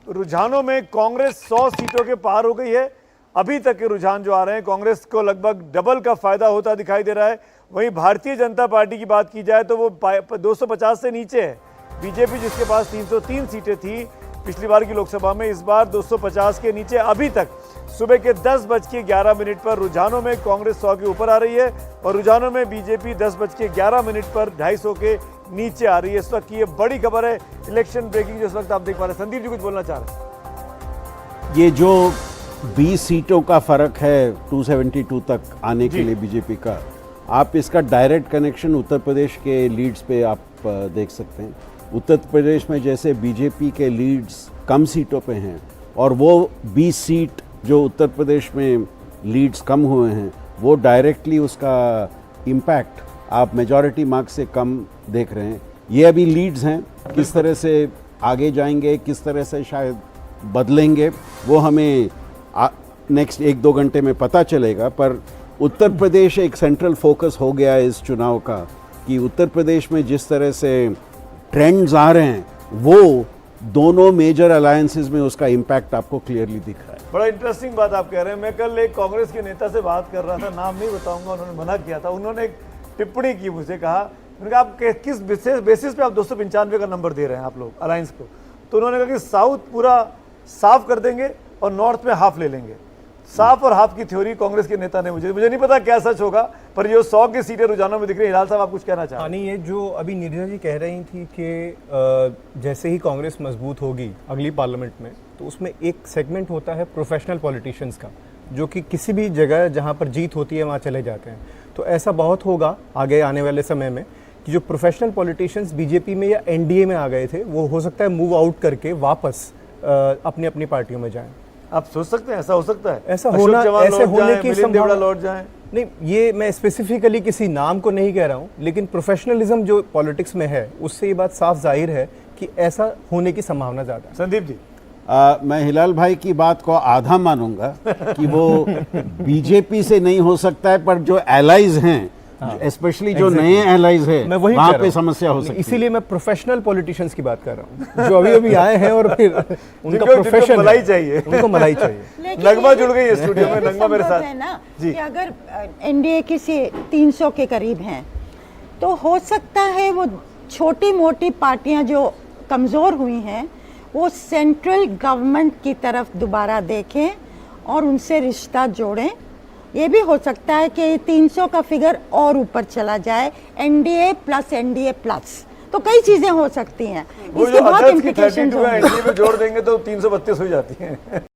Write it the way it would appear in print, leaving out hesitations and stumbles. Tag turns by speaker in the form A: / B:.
A: रुझानों में कांग्रेस 100 सीटों के पार हो गई है। अभी तक के रुझान जो आ रहे हैं, कांग्रेस को लगभग डबल का फायदा होता दिखाई दे रहा है। वहीं भारतीय जनता पार्टी की बात की जाए तो वो 250 से नीचे है। बीजेपी जिसके पास 303 सीटें थी पिछली बार की लोकसभा में, इस बार 250 के नीचे। अभी तक सुबह के 10:11 पर रुझानों में कांग्रेस 100 के ऊपर आ रही है और रुझानों में बीजेपी 10:11 पर 250 के नीचे आ रही है। इस वक्त की ये बड़ी खबर है, इलेक्शन ब्रेकिंग जो इस वक्त आप देख पा रहे हैं। संदीप जी कुछ बोलना चाह रहे हैं?
B: ये जो 20 सीटों का फर्क है 272 तक आने के लिए बीजेपी का, आप इसका डायरेक्ट कनेक्शन उत्तर प्रदेश के लीड्स पे आप देख सकते हैं। उत्तर प्रदेश में जैसे बीजेपी के लीड्स कम सीटों पे हैं और वो 20 सीट जो उत्तर प्रदेश में लीड्स कम हुए हैं, वो डायरेक्टली उसका इम्पैक्ट आप मेजॉरिटी मार्क्स से कम देख रहे हैं। ये अभी लीड्स हैं, किस तरह से आगे जाएंगे, किस तरह से शायद बदलेंगे, वो हमें नेक्स्ट 1-2 घंटे में पता चलेगा। पर उत्तर प्रदेश एक सेंट्रल फोकस हो गया है इस चुनाव का, कि उत्तर प्रदेश में जिस तरह से ट्रेंड्स आ रहे हैं वो दोनों मेजर अलायंसेस में उसका इम्पैक्ट आपको क्लियरली दिख रहा है।
A: बड़ा इंटरेस्टिंग बात आप कह रहे हैं। मैं कल एक कांग्रेस के नेता से बात कर रहा था, नाम नहीं बताऊंगा, उन्होंने मना किया था। उन्होंने एक टिप्पणी की, मुझे कहा, मैंने कहा आप किस बेसिस पे आप 295 का नंबर दे रहे हैं आप लोग अलायंस को? तो उन्होंने कहा कि साउथ पूरा साफ कर देंगे और नॉर्थ में हाफ ले लेंगे। साफ और हाफ की थ्योरी कांग्रेस के नेता ने मुझे नहीं पता क्या सच होगा, पर जो 100 की सीटें रुझानों में दिख रही है। हिलाल साहब आप कुछ कहना चाह रहे हैं?
C: नहीं, ये जो अभी नीरजा जी कह रही थी कि जैसे ही कांग्रेस मजबूत होगी अगली पार्लियामेंट में, तो उसमें एक सेगमेंट होता है प्रोफेशनल पॉलिटिशियंस का, जो कि किसी भी जगह जहां पर जीत होती है वहां चले जाते हैं। तो ऐसा बहुत होगा आगे आने वाले समय में कि जो प्रोफेशनल पॉलिटिशियंस बीजेपी में या एनडीए में आ गए थे, वो हो सकता है मूव आउट करके वापस अपनी अपनी पार्टियों में जाएं।
A: आप सोच सकते हैं ऐसा हो सकता है?
C: ऐसा होना, ऐसे होने की संभावना
A: लौट जाए।
C: नहीं, ये मैं स्पेसिफिकली किसी नाम को नहीं कह रहा हूं, लेकिन प्रोफेशनलिज्म जो पॉलिटिक्स में है उससे ये बात साफ जाहिर है कि ऐसा होने की संभावना ज्यादा है।
A: संदीप जी,
B: मैं हिलाल भाई की बात को आधा मानूंगा कि वो बीजेपी से नहीं हो सकता है, पर जो एलाइज हैं, स्पेशली जो नए एलाइज है, वहां पे समस्या हो सकती है।
C: इसीलिए मैं प्रोफेशनल पॉलिटिशियंस की बात कर रहा हूं, जो अभी अभी आए हैं और फिर उनका प्रोफेशन
A: मलाई चाहिए,
C: उनको मलाई चाहिए।
A: नगमा जुड़ गई है स्टूडियो में। नगमा मेरे साथ
D: है ना
A: जी।
D: कि अगर एनडीए किसी 300 के करीब हैं, तो हो सकता है वो छोटी मोटी पार्टियां जो कमजोर हुई हैं वो सेंट्रल गवर्नमेंट की तरफ दोबारा देखें और उनसे रिश्ता जोड़ें। ये भी हो सकता है कि 300 का फिगर और ऊपर चला जाए, एनडीए प्लस। तो कई चीजें हो सकती हैं, इसके बहुत इम्प्लिकेशंस होंगे।
A: एनडीए में जोड़ देंगे तो 332 हो जाती हैं।